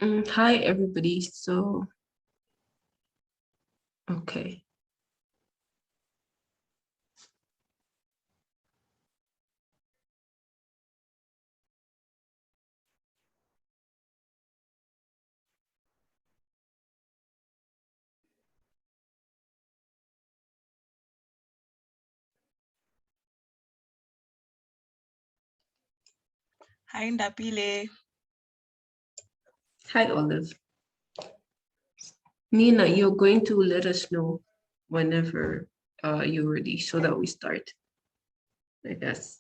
Hi, everybody. Okay. Hi, Ndapile. Hi, Olive. Nina, you're going to let us know whenever you're ready so that we start, I guess.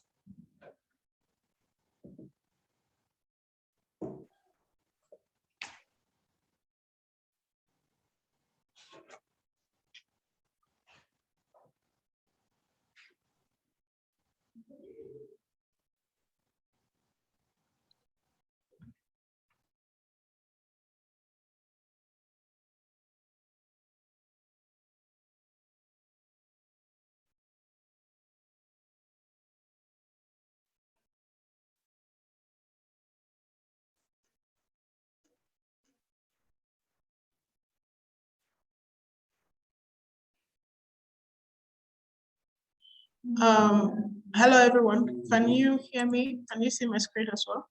Hello everyone. Can you hear me? Can you see my screen as well?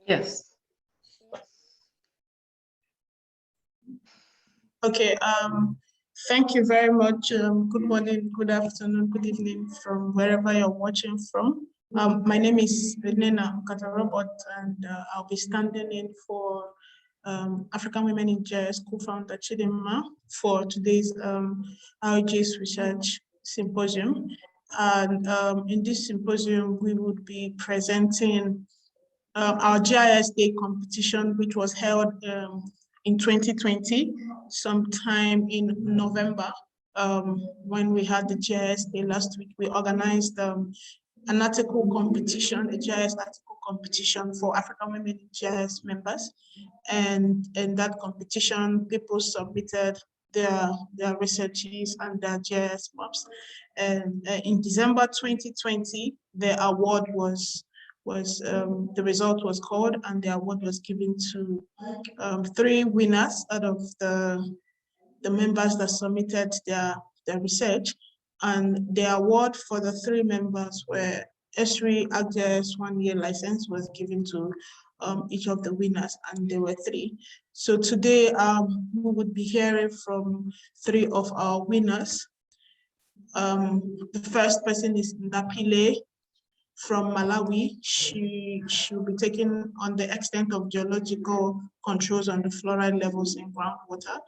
Yes. Okay. Thank you very much. Good morning, good afternoon, good evening from wherever you're watching from. My name is Nena Katarobot, and I'll be standing in for African Women in GIS co-founder Chidinma for today's AWiGIS Research Symposium. And in this symposium, we would be presenting our GIS Day competition, which was held in 2020, sometime in November. When we had the GIS Day last week, we organized an article competition, a GIS article competition for African Women in GIS members. And in that competition, people submitted their researches and their GIS maps. And in December 2020, the award the result was called, and the award was given to 3 winners out of the members that submitted their research. And the award for the 3 members were ESRI AWiGIS 1-year license was given to each of the winners, and there were 3. So today we would be hearing from 3 of our winners. The first person is Ndapile from Malawi. She will be taking on the extent of geological controls on the fluoride levels in groundwater.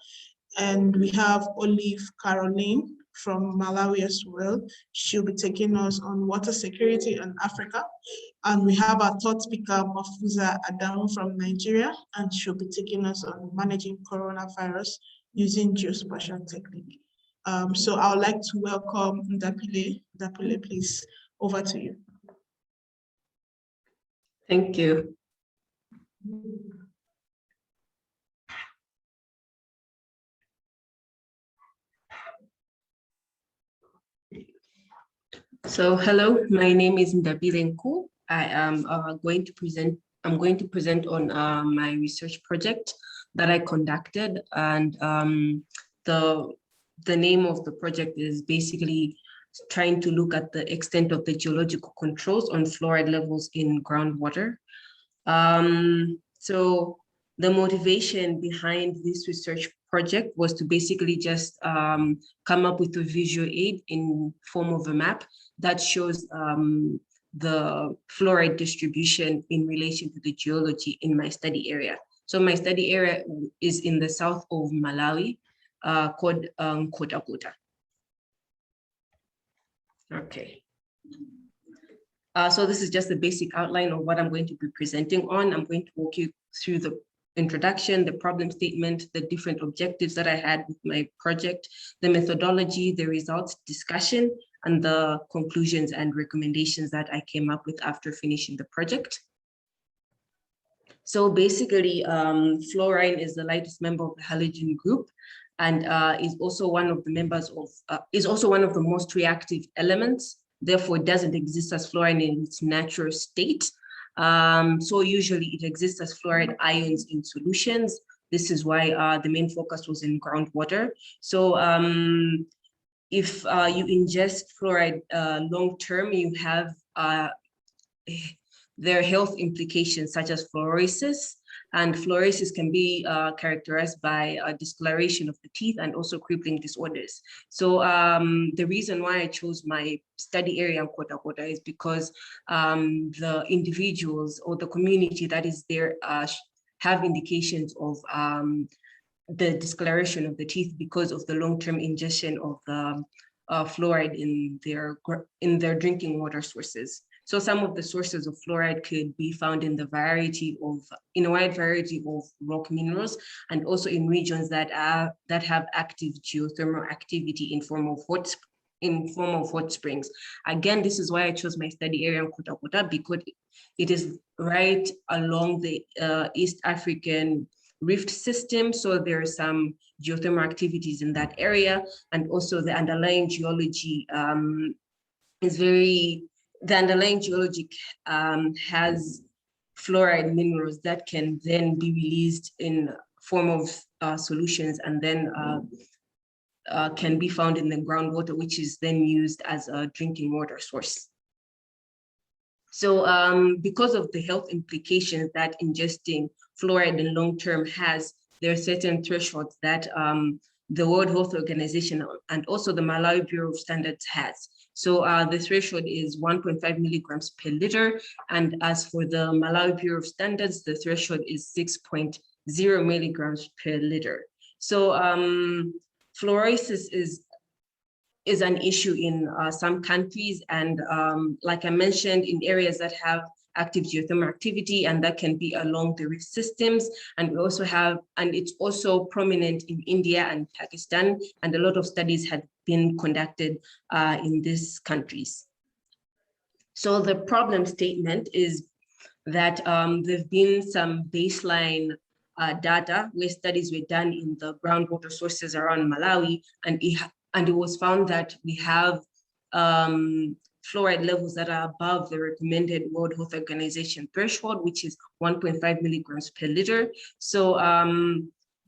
And we have Olive Caroline from Malawi as well. She'll be taking us on water security in Africa. And we have our third speaker, Mafuza Adamu from Nigeria, and she'll be taking us on managing coronavirus using geospatial technique. So I would like to welcome Ndapile. Ndapile, please, over to you. Thank you. So hello, my name is Ndabile Nku. I am going to present on my research project that I conducted, and the name of the project is basically trying to look at the extent of the geological controls on fluoride levels in groundwater. So the motivation behind this research project was to basically just come up with a visual aid in form of a map that shows the fluoride distribution in relation to the geology in my study area. So my study area is in the south of Malawi, called Kota. Okay. So this is just a basic outline of what I'm going to be presenting on. I'm going to walk you through the introduction, the problem statement, the different objectives that I had with my project, the methodology, the results discussion, and the conclusions and recommendations that I came up with after finishing the project. So basically, fluorine is the lightest member of the halogen group, and is also one of the members of, is also one of the most reactive elements. Therefore, it doesn't exist as fluorine in its natural state. So usually it exists as fluoride ions in solutions. This is why the main focus was in groundwater. So if you ingest fluoride long-term, you have their health implications such as fluorosis, and fluorosis can be characterized by discoloration of the teeth and also crippling disorders. So the reason why I chose my study area in Kota is because the individuals or the community that is there have indications of the discoloration of the teeth because of the long-term ingestion of the fluoride in their drinking water sources. So some of the sources of fluoride could be found in a wide variety of rock minerals, and also in regions that have active geothermal activity in form of hot springs. Again, this is why I chose my study area in Kota because it is right along the East African rift system. So there are some geothermal activities in that area, and also the underlying geology has fluoride minerals that can then be released in form of solutions, and then can be found in the groundwater, which is then used as a drinking water source. So because of the health implications that ingesting fluoride in long term has, there are certain thresholds that the World Health Organization and also the Malawi Bureau of Standards has. So the threshold is 1.5 milligrams per liter. And as for the Malawi Bureau of Standards, the threshold is 6.0 milligrams per liter. So fluorosis is an issue in some countries. And like I mentioned, in areas that have active geothermal activity, and that can be along the rift systems. And we also have, and it's also prominent in India and Pakistan, and a lot of studies have been conducted in these countries. So the problem statement is that there've been some baseline data where studies were done in the groundwater sources around Malawi, and it was found that we have fluoride levels that are above the recommended World Health Organization threshold, which is 1.5 milligrams per liter. So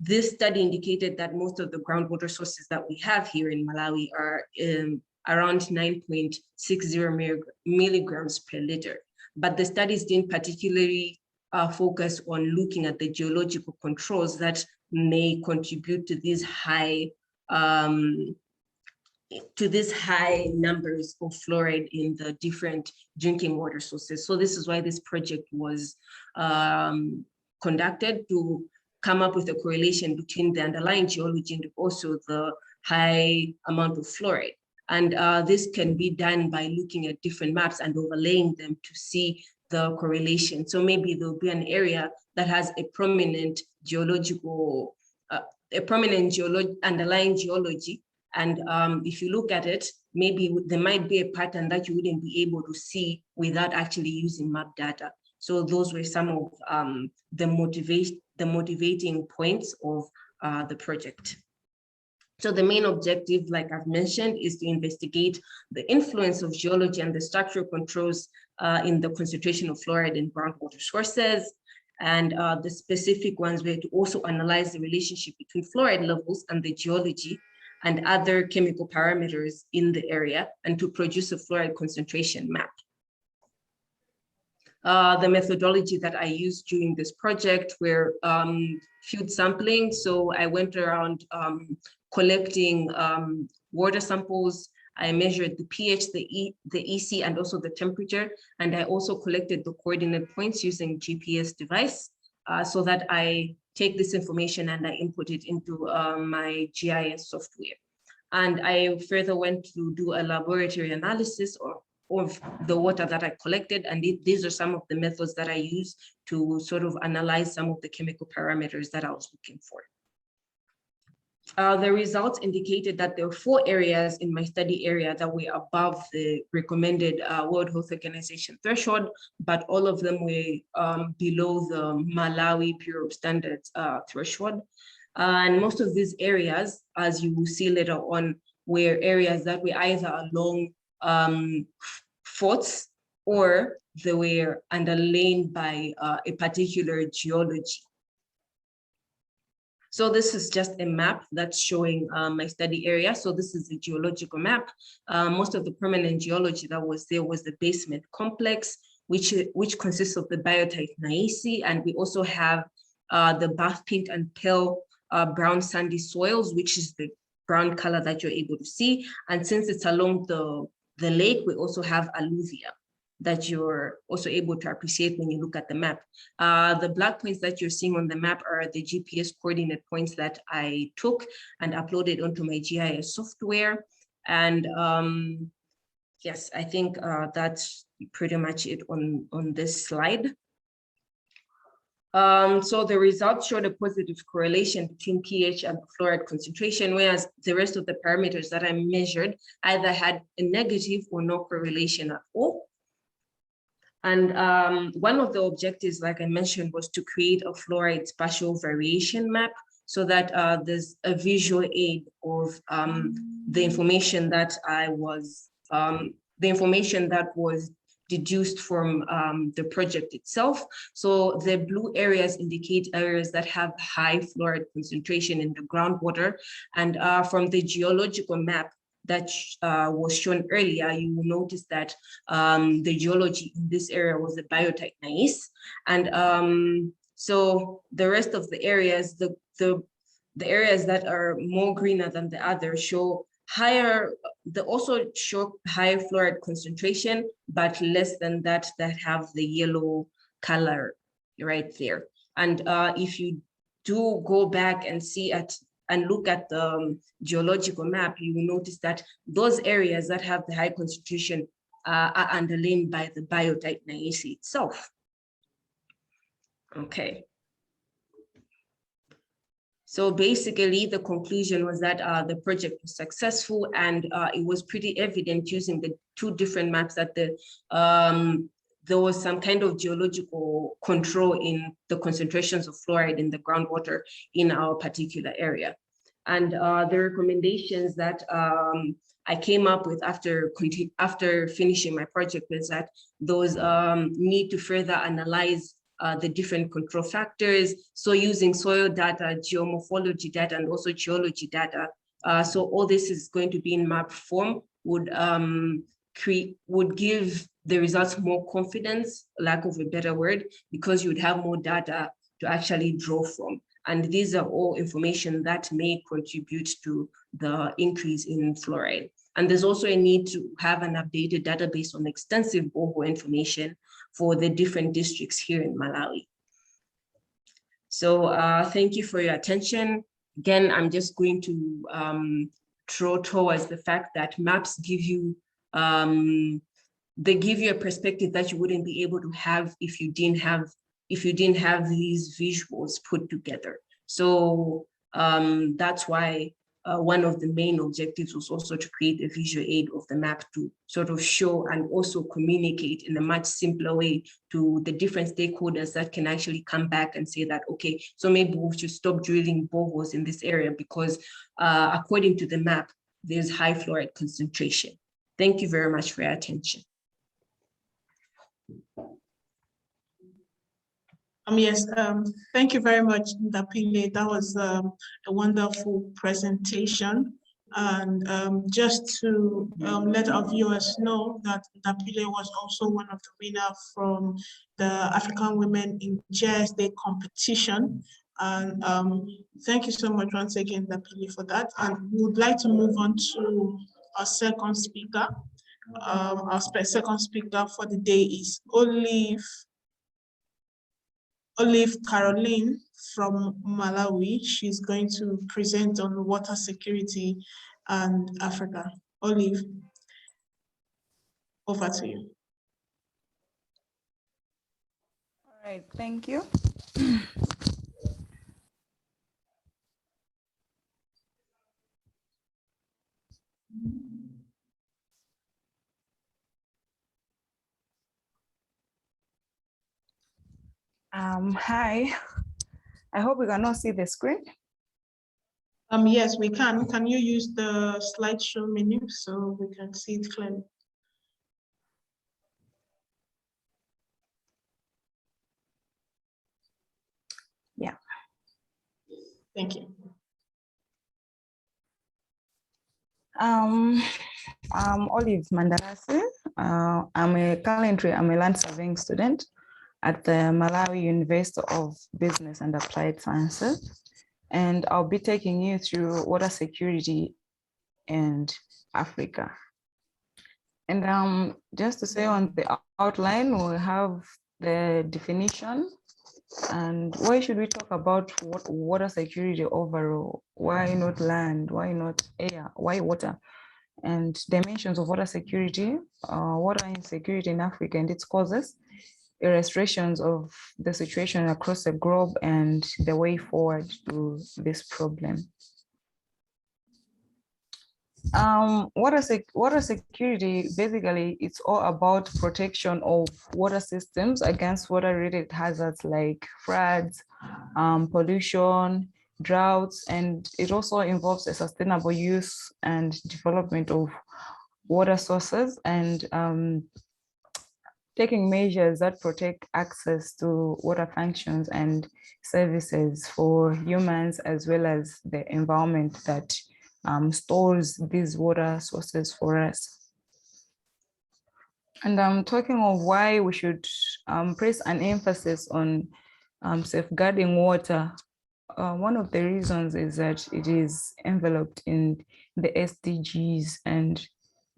this study indicated that most of the groundwater sources that we have here in Malawi are around 9.60 milligrams per liter. But the studies didn't particularly focus on looking at the geological controls that may contribute to these high numbers of fluoride in the different drinking water sources. So this is why this project was conducted, to come up with a correlation between the underlying geology and also the high amount of fluoride. And this can be done by looking at different maps and overlaying them to see the correlation. So maybe there'll be an area that has a prominent geological, underlying geology. And if you look at it, maybe there might be a pattern that you wouldn't be able to see without actually using map data. So those were some of the motivating points of the project. So the main objective, like I've mentioned, is to investigate the influence of geology and the structural controls in the concentration of fluoride in groundwater sources. And the specific ones were to also analyze the relationship between fluoride levels and the geology and other chemical parameters in the area, and to produce a fluoride concentration map. The methodology that I used during this project were field sampling. So I went around collecting water samples. I measured the pH, the EC, and also the temperature. And I also collected the coordinate points using GPS device so that I take this information and I input it into my GIS software. And I further went to do a laboratory analysis of the water that I collected. And these are some of the methods that I use to sort of analyze some of the chemical parameters that I was looking for. The results indicated that there were 4 areas in my study area that were above the recommended World Health Organization threshold, but all of them were below the Malawi Bureau of Standards threshold. And most of these areas, as you will see later on, were areas that were either along faults or they were underlain by a particular geology. So this is just a map that's showing my study area. So this is a geological map. Most of the permanent geology that was there was the basement complex, which consists of the biotite gneiss, and we also have the buff pink and pale brown sandy soils, which is the brown color that you're able to see. And since it's along the lake, we also have alluvia that you're also able to appreciate when you look at the map. The black points that you're seeing on the map are the GPS coordinate points that I took and uploaded onto my GIS software. And yes, I think that's pretty much it on this slide. So the results showed a positive correlation between pH and fluoride concentration, whereas the rest of the parameters that I measured either had a negative or no correlation at all. And one of the objectives, like I mentioned, was to create a fluoride spatial variation map so that there's a visual aid of the information that was deduced from the project itself. So the blue areas indicate areas that have high fluoride concentration in the groundwater. And from the geological map that was shown earlier, you will notice that the geology in this area was a biotite gneiss. And so the rest of the areas, the areas that are more greener than the others show higher, they also show higher fluoride concentration, but less than that have the yellow color right there. And if you do go back and look at the geological map, you will notice that those areas that have the high concentration are underlain by the biotite gneiss itself. Okay. So basically, the conclusion was that the project was successful, and it was pretty evident using the two different maps that there was some kind of geological control in the concentrations of fluoride in the groundwater in our particular area. And the recommendations that I came up with after finishing my project was that those need to further analyze the different control factors. So using soil data, geomorphology data, and also geology data. So all this is going to be in map form, would give the results more confidence, lack of a better word, because you would have more data to actually draw from. And these are all information that may contribute to the increase in fluoride. And there's also a need to have an updated database on extensive borehole information for the different districts here in Malawi. So thank you for your attention. Again, I'm just going to draw towards the fact that maps give you, they give you a perspective that you wouldn't be able to have if you didn't have these visuals put together. So that's why one of the main objectives was also to create a visual aid of the map to sort of show and also communicate in a much simpler way to the different stakeholders that can actually come back and say that, okay, so maybe we should stop drilling boreholes in this area because according to the map, there's high fluoride concentration. Thank you very much for your attention. Yes, thank you very much, Ndapile. That was a wonderful presentation. And just to let our viewers know that Ndapile was also one of the winners from the African Women in GIS Day competition. And thank you so much once again, Ndapile, for that. And we would like to move on to our second speaker. Our second speaker for the day is Olive Caroline from Malawi. She's going to present on water security and Africa. Olive, over to you. All right, thank you. Hi, I hope we can all see the screen. Yes, we can. Can you use the slideshow menu so we can see it clearly? Thank you. I'm Olive Mandarasi. I'm a land surveying student at the Malawi University of Business and Applied Sciences. And I'll be taking you through water security and Africa. And just to say on the outline, we have the definition. And why should we talk about water security overall? Why not land? Why not air? Why water? And dimensions of water security, water insecurity in Africa and its causes, illustrations of the situation across the globe, and the way forward to this problem. Water security, basically, it's all about protection of water systems against water-related hazards like floods, pollution, droughts, and it also involves a sustainable use and development of water sources and taking measures that protect access to water functions and services for humans, as well as the environment that stores these water sources for us. And I'm talking of why we should place an emphasis on safeguarding water. One of the reasons is that it is enveloped in the SDGs, and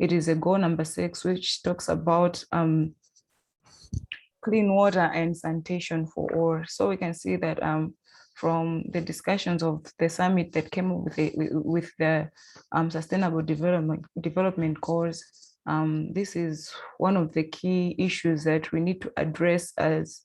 it is a goal number 6, which talks about clean water and sanitation for all. So we can see that from the discussions of the summit that came up with the sustainable development goals, this is one of the key issues that we need to address as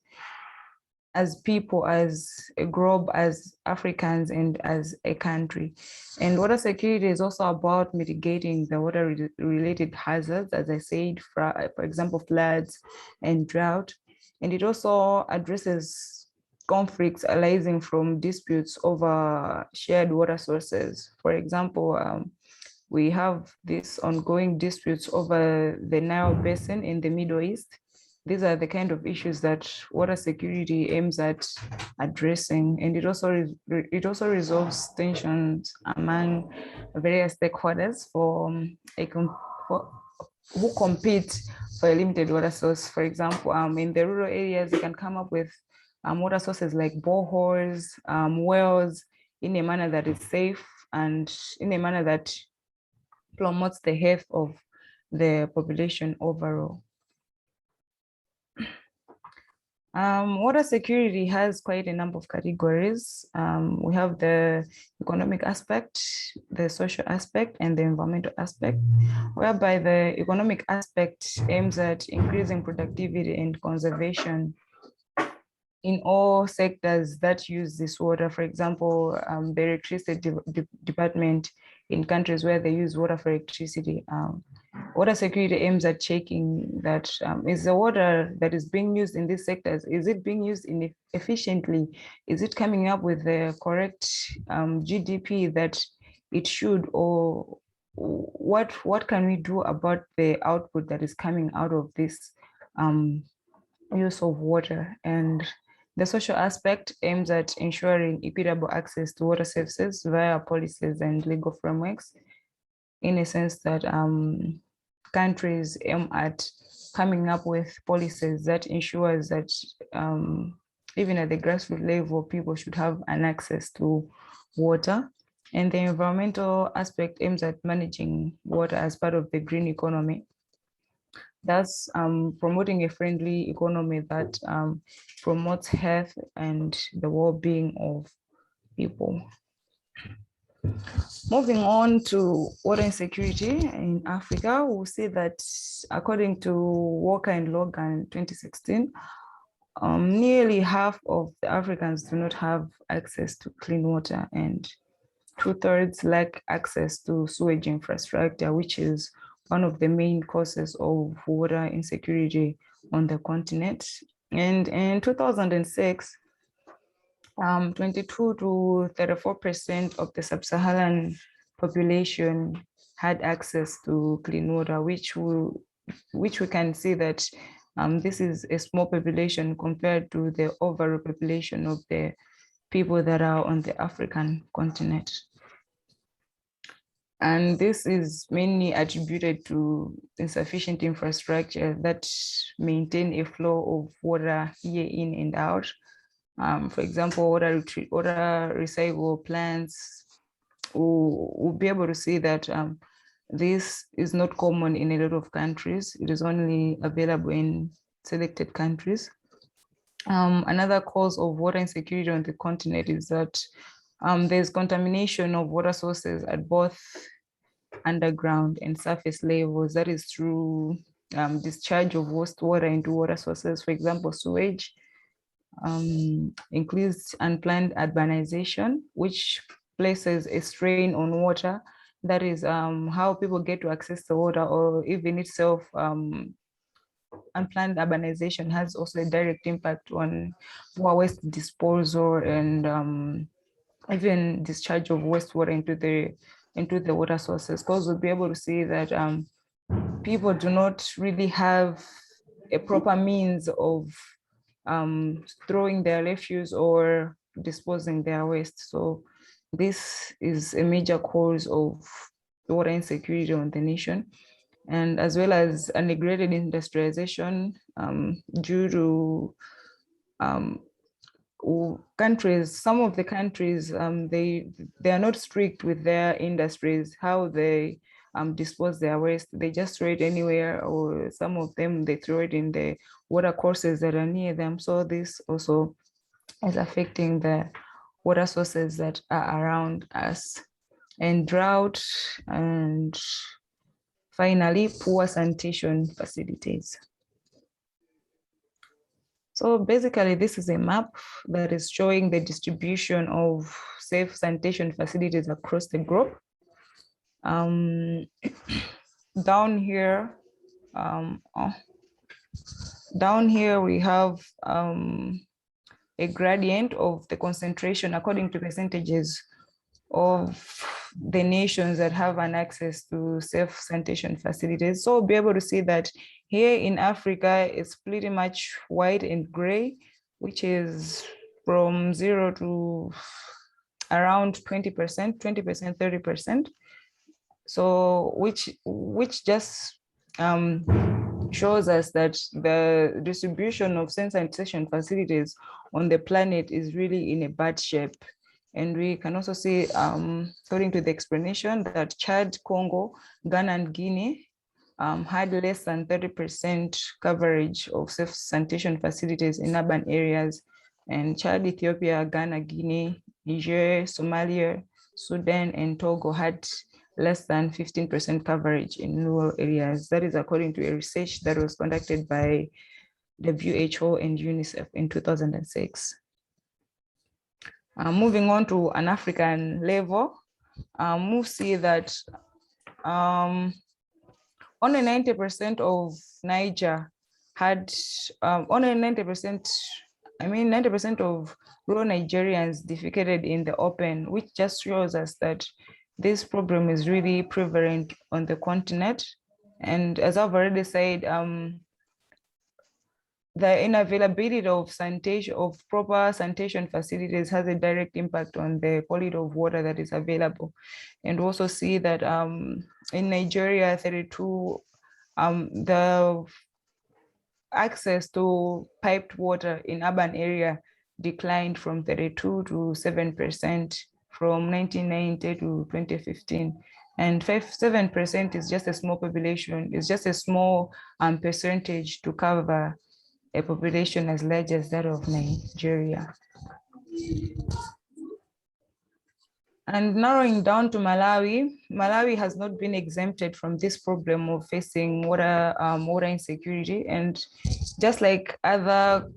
people, as a globe, as Africans, and as a country. And water security is also about mitigating the water-related hazards, as I said, for example, floods and drought. And it also addresses conflicts arising from disputes over shared water sources. For example, we have these ongoing disputes over the Nile Basin in the Middle East. These are the kind of issues that water security aims at addressing, and it also resolves tensions among various stakeholders who compete for a limited water source. For example, in the rural areas, you can come up with water sources like boreholes, wells, in a manner that is safe and in a manner that promotes the health of the population overall. Water security has quite a number of categories. We have the economic aspect, the social aspect, and the environmental aspect, whereby the economic aspect aims at increasing productivity and conservation in all sectors that use this water. For example, the electricity department in countries where they use water for electricity. Water security aims at checking that is the water that is being used in these sectors, is it being used efficiently? Is it coming up with the correct GDP that it should, or what can we do about the output that is coming out of this use of water? And the social aspect aims at ensuring equitable access to water services via policies and legal frameworks, in a sense that countries aim at coming up with policies that ensures that even at the grassroots level, people should have an access to water. And the environmental aspect aims at managing water as part of the green economy. Thus, promoting a friendly economy that promotes health and the well-being of people. Moving on to water insecurity in Africa, we'll see that according to Walker and Logan 2016, nearly half of the Africans do not have access to clean water, and 2/3 lack access to sewage infrastructure, which is one of the main causes of water insecurity on the continent. And in 2006, 22 to 34% of the sub-Saharan population had access to clean water, which we can see that this is a small population compared to the overall population of the people that are on the African continent. And this is mainly attributed to insufficient infrastructure that maintain a flow of water year in and out. For example, water recycle plants. We'll be able to see that this is not common in a lot of countries. It is only available in selected countries. Another cause of water insecurity on the continent is that there's contamination of water sources at both underground and surface levels. That is through discharge of wastewater into water sources. For example, sewage includes unplanned urbanization, which places a strain on water. That is how people get to access the water, or even itself, unplanned urbanization has also a direct impact on waste disposal and even discharge of wastewater into the water sources. Because we'll be able to see that people do not really have a proper means of throwing their refuse or disposing their waste. So this is a major cause of water insecurity on the nation, and as well as integrated industrialization due to countries. Some of the countries, they are not strict with their industries, how they dispose their waste. They just throw it anywhere, or some of them, they throw it in the water courses that are near them. So this also is affecting the water sources that are around us. And drought, and finally, poor sanitation facilities. So basically, this is a map that is showing the distribution of safe sanitation facilities across the globe. Down here we have a gradient of the concentration according to percentages of the nations that have an access to safe sanitation facilities. So we'll be able to see that here in Africa, it's pretty much white and gray, which is from 0 to around 20%, 30%. So which just shows us that the distribution of sanitation facilities on the planet is really in a bad shape. And we can also see, according to the explanation, that Chad, Congo, Ghana, and Guinea had less than 30% coverage of safe sanitation facilities in urban areas. And Chad, Ethiopia, Ghana, Guinea, Niger, Somalia, Sudan, and Togo had less than 15% coverage in rural areas. That is according to a research that was conducted by WHO and UNICEF in 2006. Moving on to an African level, we'll see that only 90% of Niger had, only 90%, 90% of rural Nigerians defecated in the open, which just shows us that this problem is really prevalent on the continent. And as I've already said, the unavailability of proper sanitation facilities has a direct impact on the quality of water that is available. And also see that in Nigeria, 32, the access to piped water in urban area declined from 32 to 7% from 1990 to 2015. And 7% is just a small population, it's just a small percentage to cover a population as large as that of Nigeria. And narrowing down to Malawi, Malawi has not been exempted from this problem of facing water insecurity. And just like other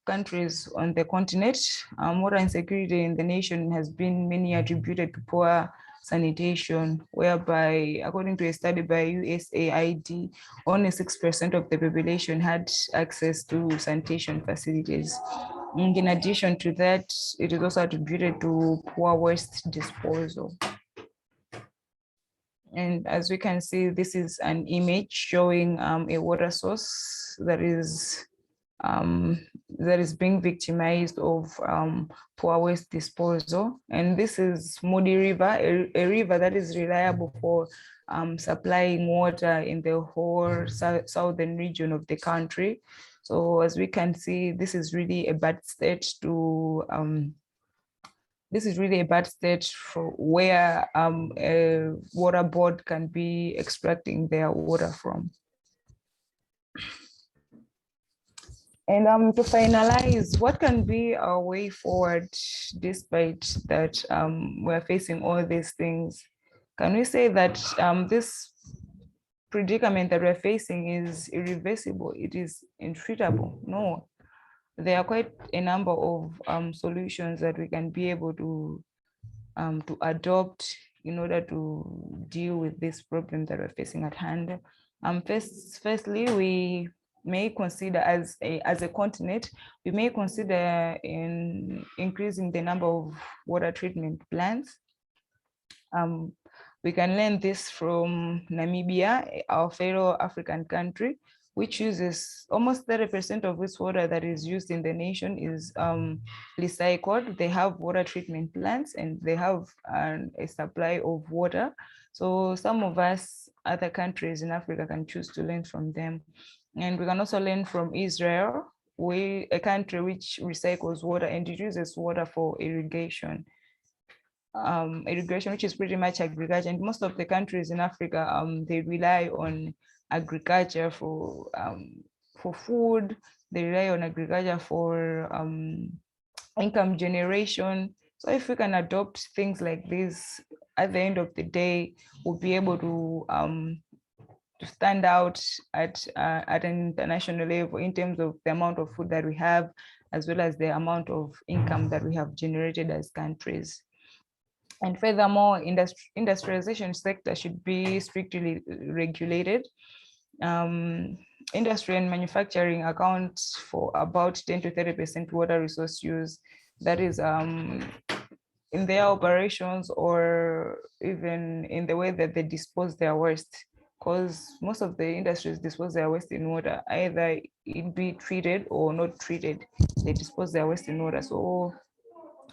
countries on the continent, water insecurity in the nation has been mainly attributed to poor sanitation, whereby, according to a study by USAID, only 6% of the population had access to sanitation facilities. And in addition to that, it is also attributed to poor waste disposal. And as we can see, this is an image showing a water source that is that is being victimized of poor waste disposal. And this is Moody River, a river that is reliable for supplying water in the whole southern region of the country. So as we can see, this is really a bad state to for where a water board can be extracting their water from. And to finalize, what can be our way forward despite that we're facing all these things? Can we say that this predicament that we're facing is irreversible? It is intreatable? No. There are quite a number of solutions that we can be able to adopt in order to deal with this problem that we're facing at hand. Firstly, we may consider as a continent, we may consider in increasing the number of water treatment plants. We can learn this from Namibia, our fellow African country, which uses almost 30% of its water that is used in the nation is recycled. They have water treatment plants and they have a supply of water. So some of us, other countries in Africa, can choose to learn from them. And we can also learn from Israel, a country which recycles water and it uses water for irrigation. Irrigation, which is pretty much agriculture, and most of the countries in Africa, they rely on agriculture for food. They rely on agriculture for income generation. So if we can adopt things like this, at the end of the day, we'll be able to stand out at an international level in terms of the amount of food that we have, as well as the amount of income that we have generated as countries. And furthermore, industrialization sector should be strictly regulated. Industry and manufacturing account for about 10 to 30% water resource use. That is in their operations or even in the way that they dispose their waste, because most of the industries dispose their waste in water, either it be treated or not treated. They dispose their waste in water. So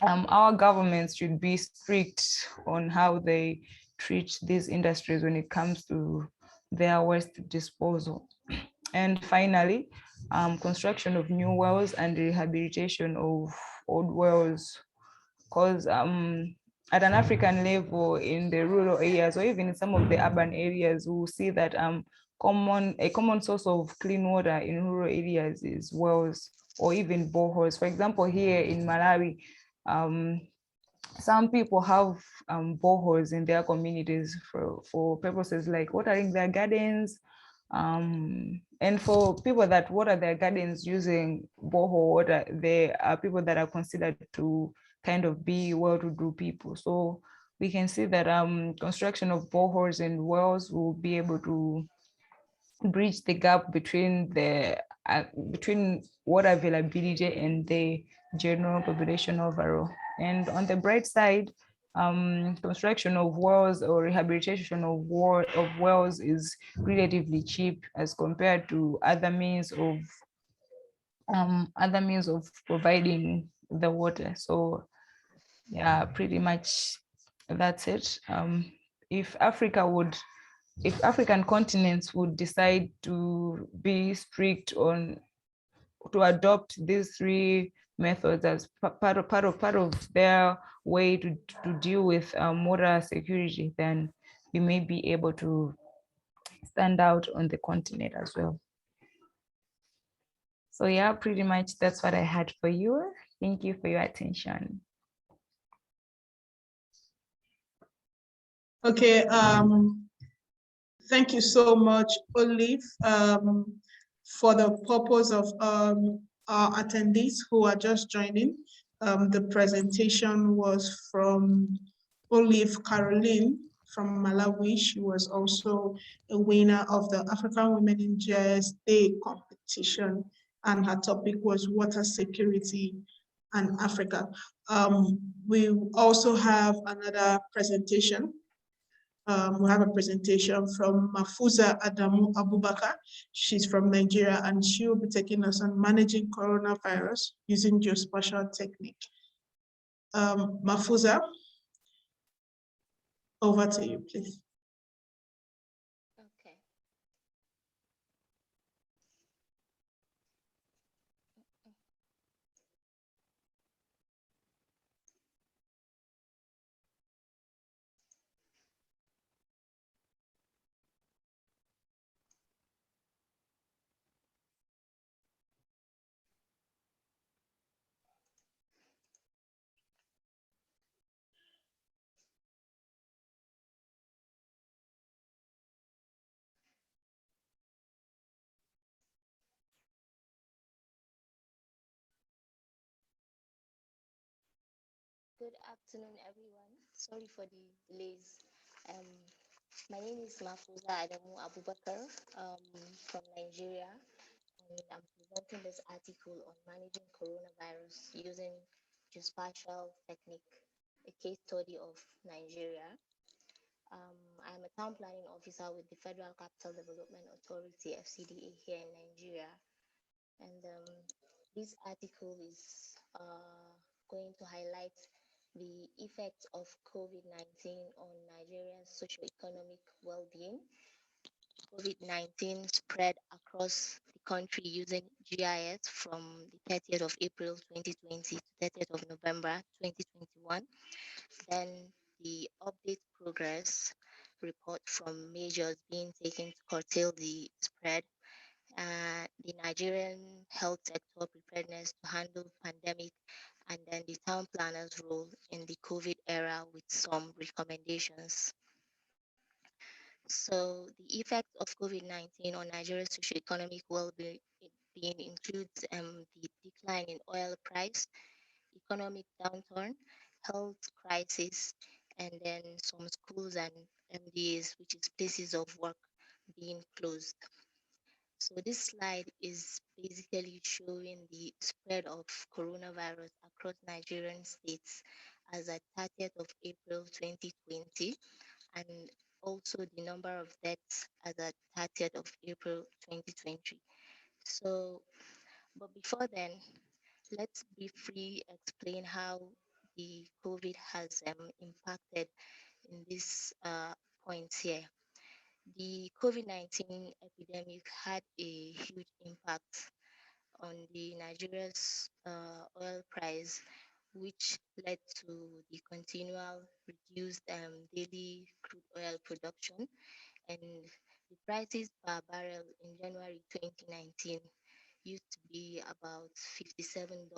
our governments should be strict on how they treat these industries when it comes to their waste disposal. And finally, construction of new wells and rehabilitation of old wells, because at an African level, in the rural areas or even in some of the urban areas, we'll see that a common source of clean water in rural areas is wells or even boreholes. For example, here in Malawi, some people have boreholes in their communities for purposes like watering their gardens. And for people that water their gardens using borehole water, there are people that are considered to kind of be well-to-do people. So we can see that construction of boreholes and wells will be able to bridge the gap between between water availability and the general population overall. And on the bright side, construction of wells or rehabilitation of wells is relatively cheap as compared to other means of providing the water. So yeah, pretty much that's it. If African continents would decide to be strict to adopt these three methods as part of their way to deal with water security, then we may be able to stand out on the continent as well. So yeah, pretty much that's what I had for you. Thank you for your attention. Okay, thank you so much, Olive. For the purpose of our attendees who are just joining, the presentation was from Olive Caroline from Malawi. She was also a winner of the African Women in GIS Day competition, and her topic was water security and Africa. We also have another presentation We have a presentation from Mafuza Adamu Abubakar. She's from Nigeria, and she will be taking us on managing coronavirus using geospatial technique. Mafuza, over to you, please. Okay. Good afternoon, everyone. Sorry for the delays. My name is Mafuza Adamu Abubakar from Nigeria, and I'm presenting this article on managing coronavirus using geospatial technique, a case study of Nigeria. I'm a town planning officer with the Federal Capital Development Authority, FCDA, here in Nigeria. And this article is going to highlight the effects of COVID-19 on Nigeria's socio-economic well-being. COVID-19 spread across the country using GIS from the 30th of April 2020 to 30th of November 2021. Then the update progress report from measures being taken to curtail the spread, the Nigerian health sector preparedness to handle pandemic, and then the town planner's role in the COVID era with some recommendations. So the effect of COVID-19 on Nigeria's socioeconomic well-being includes the decline in oil price, economic downturn, health crisis, and then some schools and MDAs, which is places of work, being closed. So this slide is basically showing the spread of coronavirus across Nigerian states as at 30th of April 2020, and also the number of deaths as at 30th of April 2020. So, but before then, let's briefly explain how the COVID has impacted in this points here. The COVID-19 epidemic had a huge impact on the Nigeria's oil price, which led to the continual reduced daily crude oil production, and the prices per barrel in January 2019 used to be about $57,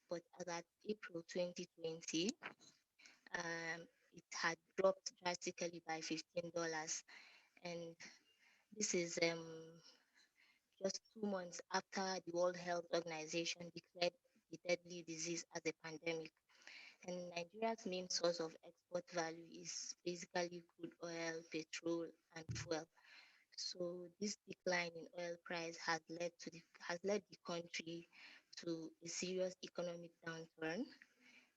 but as at April 2020, it had dropped drastically by $15. And this is just 2 months after the World Health Organization declared the deadly disease as a pandemic. And Nigeria's main source of export value is basically crude oil, petrol, and fuel. So this decline in oil price has led the country to a serious economic downturn,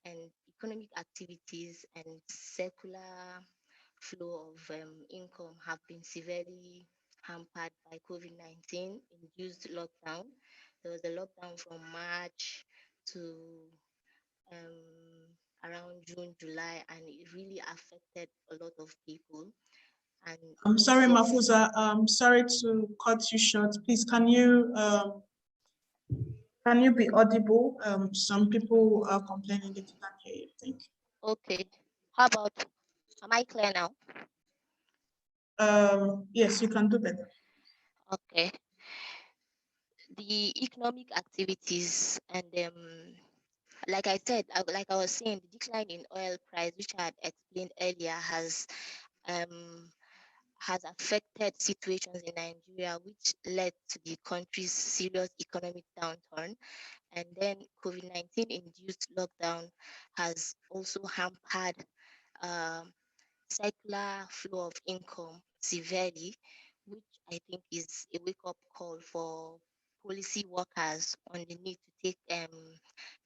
and economic activities and circular flow of income have been severely hampered by COVID-19 induced lockdown. There was a lockdown from March to around June, July, and it really affected a lot of people. And I'm sorry, Mafuza. Sorry to cut you short. Please, can you be audible? Some people are complaining that they can't hear you. Thank you. Okay. How about, am I clear now? Yes, you can do better. Okay. The economic activities and like I said, like I was saying, the decline in oil price, which I had explained earlier, has affected situations in Nigeria, which led to the country's serious economic downturn. And then COVID-19 induced lockdown has also hampered circular flow of income severely, which I think is a wake-up call for policy workers on the need to take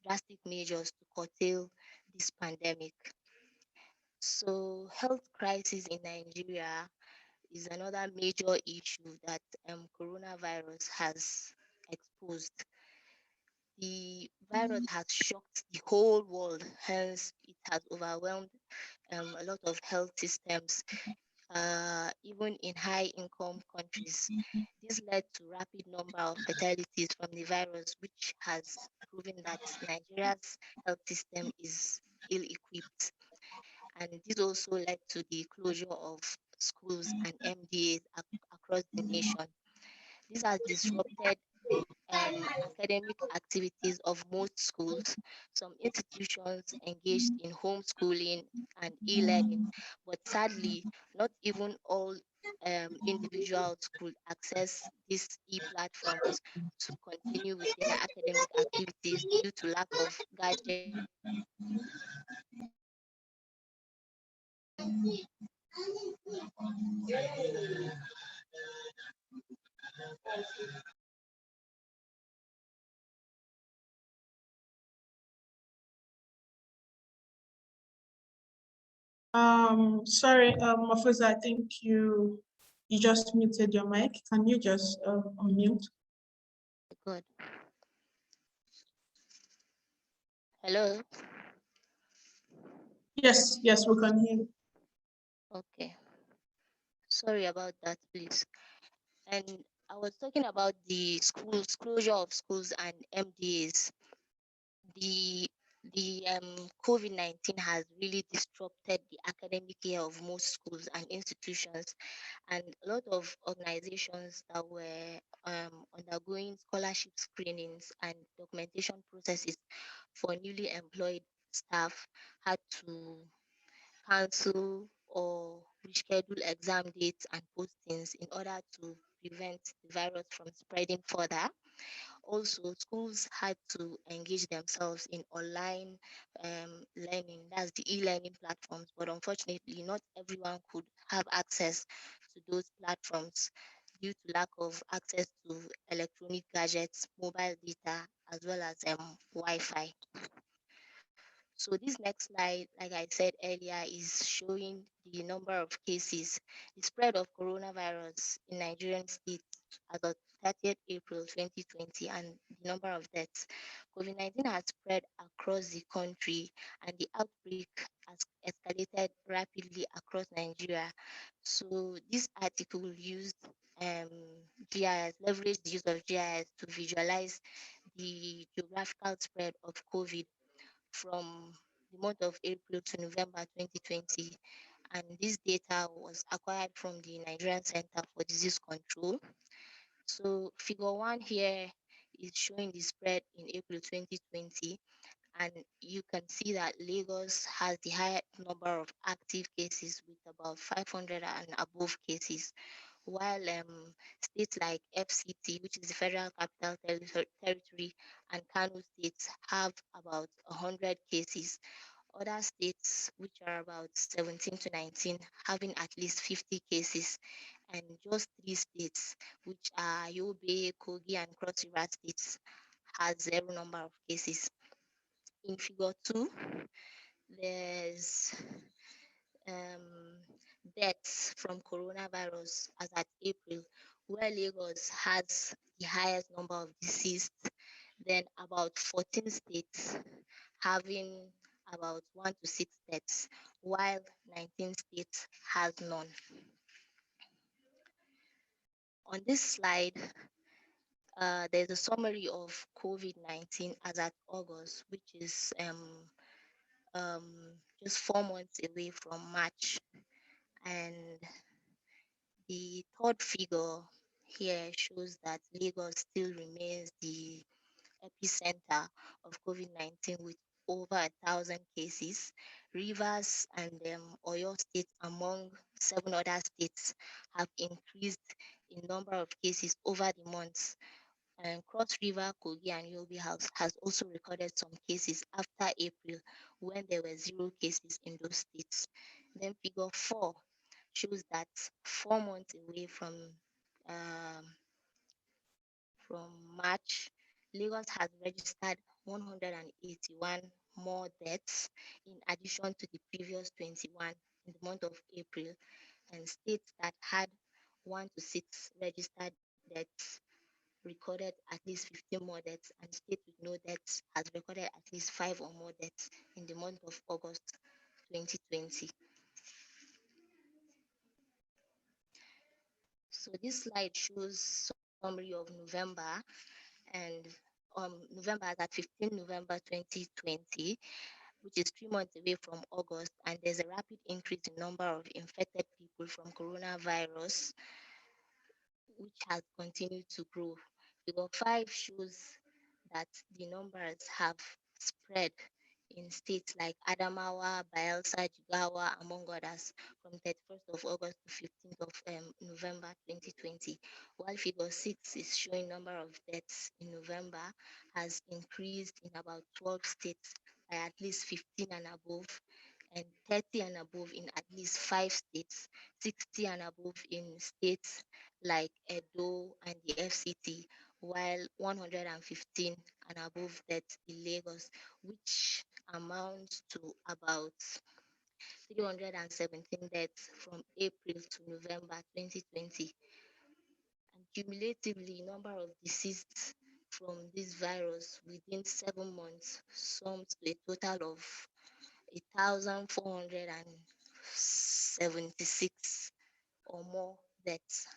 drastic measures to curtail this pandemic. So health crisis in Nigeria is another major issue that coronavirus has exposed. The virus has shocked the whole world, hence it has overwhelmed a lot of health systems, even in high-income countries. This led to rapid number of fatalities from the virus, which has proven that Nigeria's health system is ill-equipped. And this also led to the closure of schools and MDAs across the nation. This has disrupted academic activities of most schools. Some institutions engaged in homeschooling and e-learning, but sadly, not even all individuals could access these e-platforms to continue with their academic activities due to lack of gadgets Sorry, Mafuza, I think you just muted your mic. Can you just unmute? Good. Hello? Yes, yes, we can hear you. Okay. Sorry about that, please. And I was talking about the schools, closure of schools and MDAs. The COVID-19 has really disrupted the academic year of most schools and institutions, and a lot of organizations that were undergoing scholarship screenings and documentation processes for newly employed staff had to cancel or reschedule exam dates and postings in order to prevent the virus from spreading further. Also, schools had to engage themselves in online learning, that's the e-learning platforms, but unfortunately, not everyone could have access to those platforms due to lack of access to electronic gadgets, mobile data, as well as Wi-Fi. So this next slide, like I said earlier, is showing the number of cases, the spread of coronavirus in Nigerian states as of 30th April 2020, and the number of deaths. COVID-19 has spread across the country, and the outbreak has escalated rapidly across Nigeria. So this article used GIS, leveraged the use of GIS to visualize the geographical spread of COVID from the month of April to November 2020. And this data was acquired from the Nigerian Center for Disease Control. So figure 1 here is showing the spread in April 2020. And you can see that Lagos has the highest number of active cases with about 500 and above cases, while states like FCT, which is the Federal Capital Territory, and Kano states have about 100 cases. Other states, which are about 17 to 19, having at least 50 cases, and just 3 states, which are Yobe, Kogi, and Cross River states, has 0 number of cases. In figure 2, there's deaths from coronavirus as at April, where Lagos has the highest number of deceased, then about 14 states having about 1 to 6 deaths, while 19 states has none. On this slide, there's a summary of COVID-19 as at August, which is just 4 months away from March. And the third figure here shows that Lagos still remains the epicenter of COVID-19 with over 1,000 cases. Rivers and Oyo State, among 7 other states, have increased in number of cases over the months. And Cross River, Kogi, and Yobe has also recorded some cases after April, when there were 0 cases in those states. Then figure 4 shows that 4 months away um, from March, Lagos has registered 181 more deaths in addition to the previous 21 in the month of April, and states that had 1 to 6 registered deaths recorded at least 15 more deaths, and state with no deaths has recorded at least 5 or more deaths in the month of August 2020. So this slide shows summary of November, and November is at 15 November 2020, which is 3 months away from August, and there's a rapid increase in number of infected people from coronavirus, which has continued to grow. Figure 5 shows that the numbers have spread in states like Adamawa, Bayelsa, Jigawa, among others, from 31st of August to 15th of November 2020, while figure 6 is showing number of deaths in November has increased in about 12 states by at least 15 and above, and 30 and above in at least 5 states, 60 and above in states like Edo and the FCT, while 115 and above deaths in Lagos, which amounts to about 317 deaths from April to November 2020. And cumulatively, number of deceased from this virus within 7 months sums to a total of 1,476 or more deaths.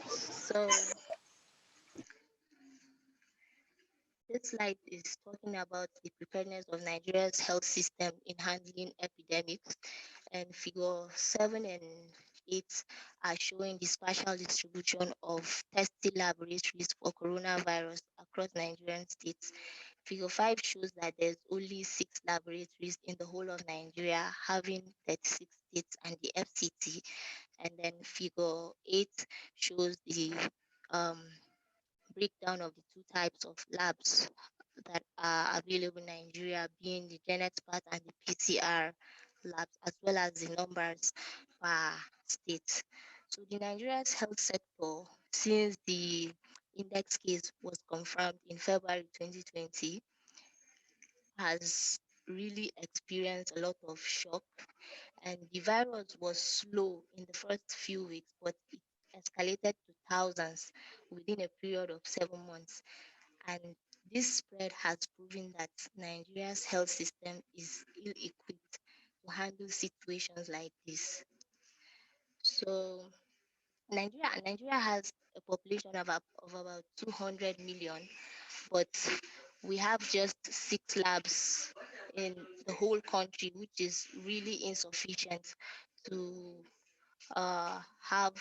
So this slide is talking about the preparedness of Nigeria's health system in handling epidemics, and figure 7 and 8 are showing the spatial distribution of testing laboratories for coronavirus across Nigerian states. Figure 5 shows that there's only 6 laboratories in the whole of Nigeria, having 36 states and the FCT. And then figure 8 shows the breakdown of the 2 types of labs that are available in Nigeria, being the GenExpert and the PCR labs, as well as the numbers per state. So the Nigeria's health sector, since the index case was confirmed in February 2020, has really experienced a lot of shock, and the virus was slow in the first few weeks, but it escalated to thousands within a period of 7 months. And this spread has proven that Nigeria's health system is ill-equipped to handle situations like this. So Nigeria has a population of about 200 million, but we have just 6 labs in the whole country, which is really insufficient to have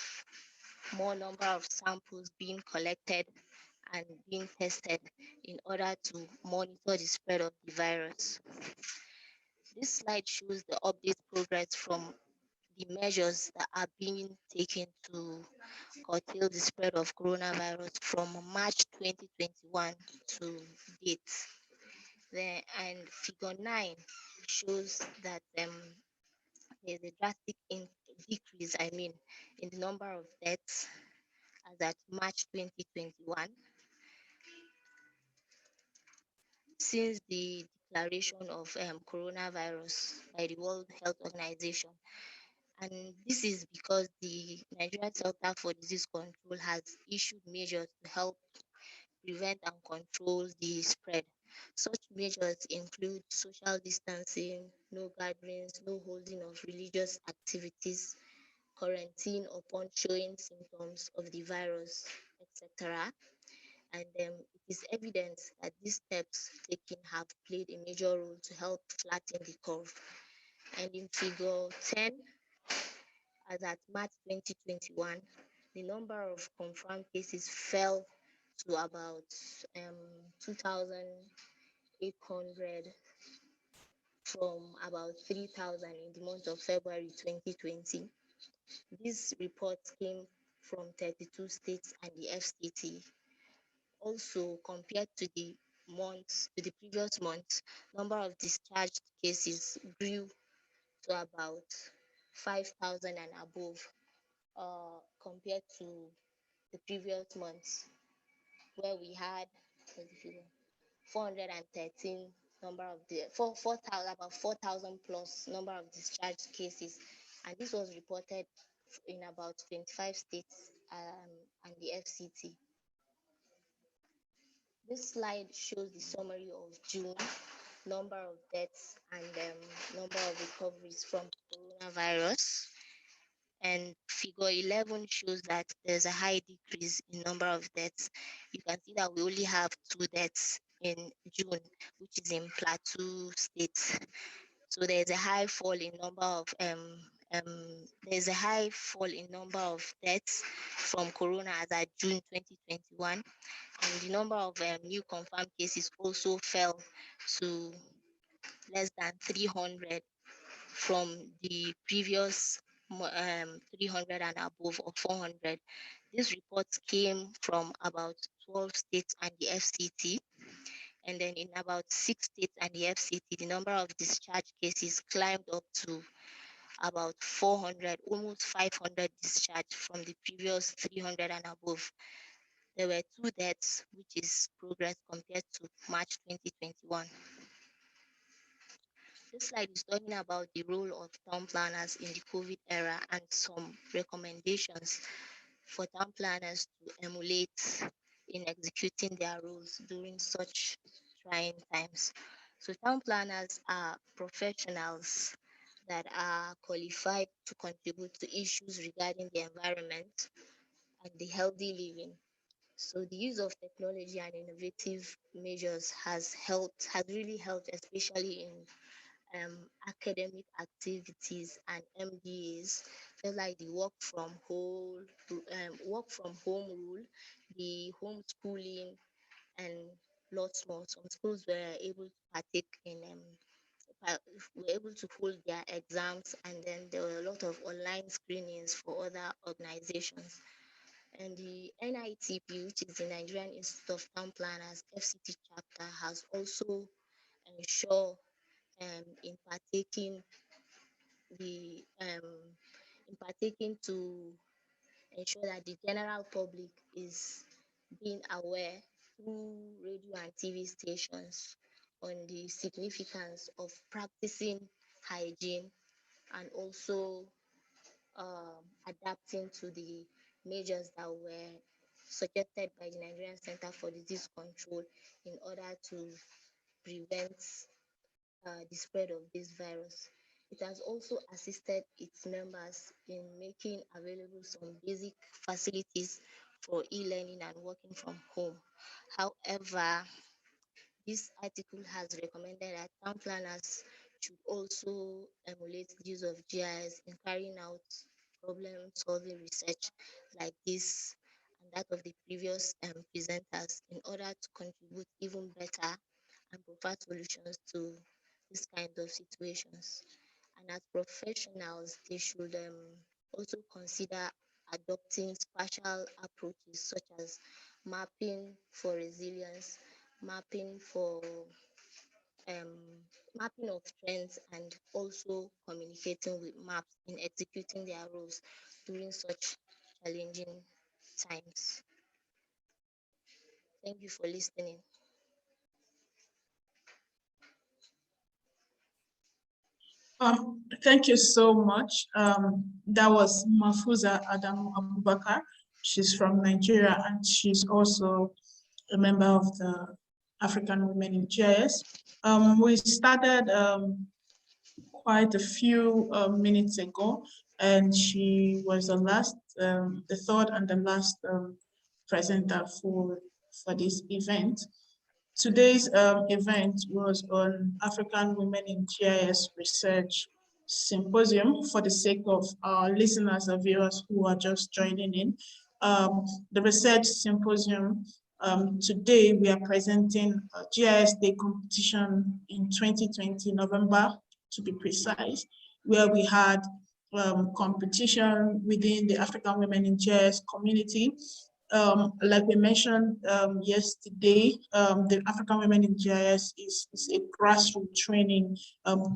more number of samples being collected and being tested in order to monitor the spread of the virus. This slide shows the update progress from the measures that are being taken to curtail the spread of coronavirus from March 2021 to date. And figure 9 shows that there's a drastic decrease, in the number of deaths as at March 2021 since the declaration of coronavirus by the World Health Organization. And this is because the Nigerian Center for Disease Control has issued measures to help prevent and control the spread. Such measures include social distancing, no gatherings, no holding of religious activities, quarantine upon showing symptoms of the virus, etc. And it is evident that these steps taken have played a major role to help flatten the curve. And in figure 10, as at March 2021, the number of confirmed cases fell to about 2,800 from about 3,000 in the month of February 2020. These reports came from 32 states and the FCT. Also, compared to the previous months, number of discharged cases grew to about 5,000 and above, compared to the previous months, where we had 413 number of the about 4,000 plus number of discharge cases, and this was reported in about 25 states and the FCT. This slide shows the summary of June, number of deaths and number of recoveries from coronavirus. And figure 11 shows that there's a high decrease in number of deaths. You can see that we only have 2 deaths in June, which is in Plateau State. So there's a high fall in number of deaths from corona as at June 2021, and the number of new confirmed cases also fell to less than 300 from the previous 300 and above, or 400. These reports came from about 12 states and the FCT. And then in about 6 states and the FCT, the number of discharge cases climbed up to about 400, almost 500 discharged from the previous 300 and above. There were 2 deaths, which is progress compared to March 2021. This slide is talking about the role of town planners in the COVID era and some recommendations for town planners to emulate in executing their roles during such trying times. So town planners are professionals that are qualified to contribute to issues regarding the environment and the healthy living. So the use of technology and innovative measures has really helped, especially in academic activities and MDAs, just like the work from home rule, the homeschooling, and lots more. Some schools were able to partake in were able to hold their exams, and then there were a lot of online screenings for other organizations. And the NITP, which is the Nigerian Institute of Town Planners FCT chapter, has also ensured in partaking to ensure that the general public is being aware through radio and TV stations on the significance of practicing hygiene, and also adapting to the measures that were suggested by the Nigerian Center for Disease Control in order to prevent the spread of this virus. It has also assisted its members in making available some basic facilities for e-learning and working from home. However, this article has recommended that town planners should also emulate the use of GIS in carrying out problem-solving research like this and that of the previous presenters, in order to contribute even better and provide solutions to these kinds of situations. And as professionals, they should also consider adopting spatial approaches such as mapping for resilience, mapping for mapping of trends, and also communicating with maps in executing their roles during such challenging times. Thank you for listening. Thank you so much. That was Mafuza Adamu Abubakar. She's from Nigeria, and she's also a member of the African Women in GIS. We started quite a few minutes ago, and she was the third and the last presenter for this event. Today's event was on African Women in GIS Research Symposium. For the sake of our listeners and viewers who are just joining in, the Research Symposium, today we are presenting a GIS Day competition in 2020, November to be precise, where we had competition within the African Women in GIS community. Like we mentioned yesterday, the African Women in GIS is a grassroots training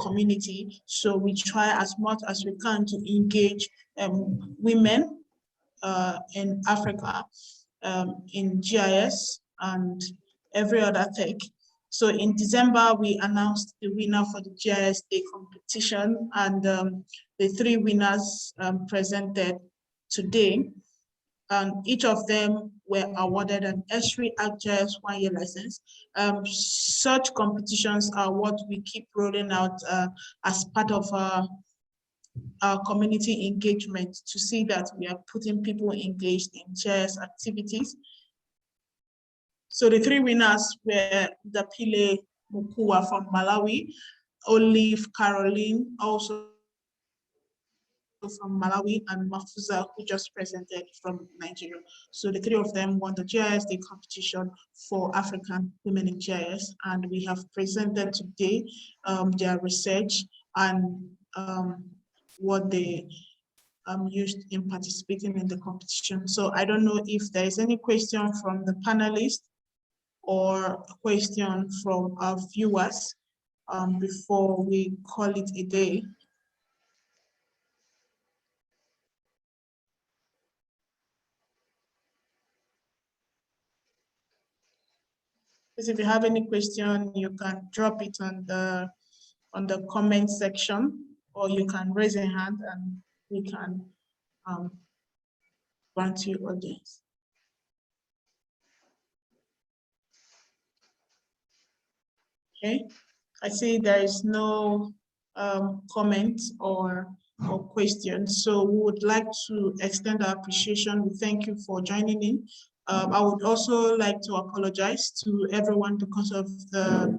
community. So we try as much as we can to engage women in Africa in GIS and every other tech. So in December, we announced the winner for the GIS Day competition, and the 3 winners presented today. And each of them were awarded an ESRI ArcGIS 1-year license. Such competitions are what we keep rolling out as part of our community engagement to see that we are putting people engaged in GIS activities. So the 3 winners were Dapile Mukua from Malawi, Olive Caroline, also from Malawi, and Mafuza, who just presented from Nigeria. So the 3 of them won the GIS Day competition for African women in GIS, and we have presented today their research and what they used in participating in the competition. So I don't know if there is any question from the panelists or a question from our viewers before we call it a day. Because if you have any question, you can drop it on the comment section, or you can raise a hand and we can grant you audience. Okay, I see there is no comment or questions, so we would like to extend our appreciation. We thank you for joining in. I would also like to apologize to everyone because of the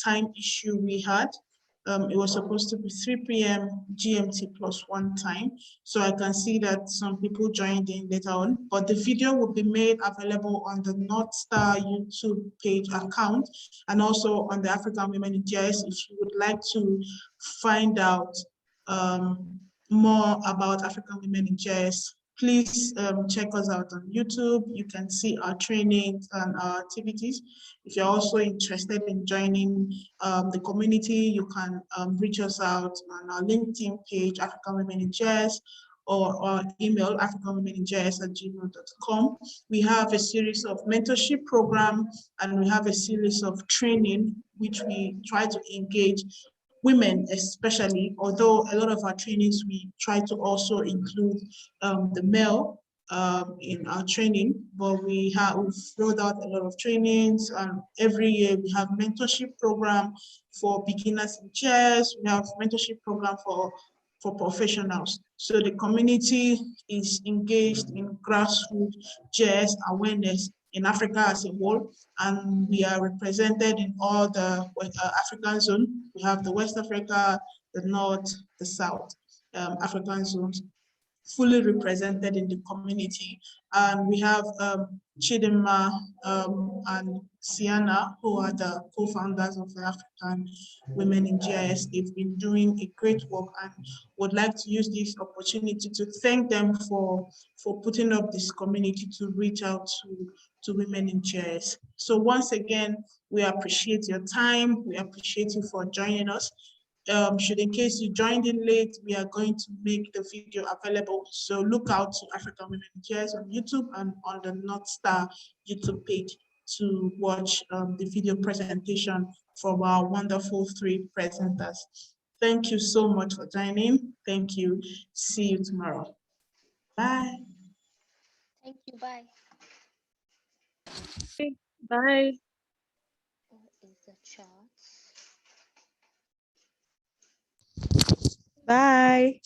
time issue we had. It was supposed to be 3 p.m. GMT plus 1 time. So I can see that some people joined in later on, but the video will be made available on the North Star YouTube page account and also on the African Women in GIS if you would like to find out more about African Women in GIS. Please check us out on YouTube. You can see our trainings and our activities. If you're also interested in joining the community, you can reach us out on our LinkedIn page, African Women in GIS, or our email, africanwomeningis@gmail.com. We have a series of mentorship programs and we have a series of training which we try to engage women especially, although a lot of our trainings we try to also include the male in our training, but we've rolled out a lot of trainings, and every year we have mentorship program for beginners in GIS, we have mentorship program for professionals. So the community is engaged in grassroots GIS awareness in Africa as a whole, and we are represented in all the African zone. We have the West Africa, the North, the South African zones fully represented in the community. And we have Chidinma and Sienna, who are the co-founders of the African Women in GIS. They've been doing a great work and would like to use this opportunity to thank them for putting up this community to reach out to women in GIS. So once again, we appreciate your time. We appreciate you for joining us. Should in case you joined in late, we are going to make the video available. So look out to African Women in GIS on YouTube and on the North Star YouTube page to watch the video presentation from our wonderful 3 presenters. Thank you so much for joining. Thank you. See you tomorrow. Bye. Thank you. Bye. Bye. What is the chat? Bye.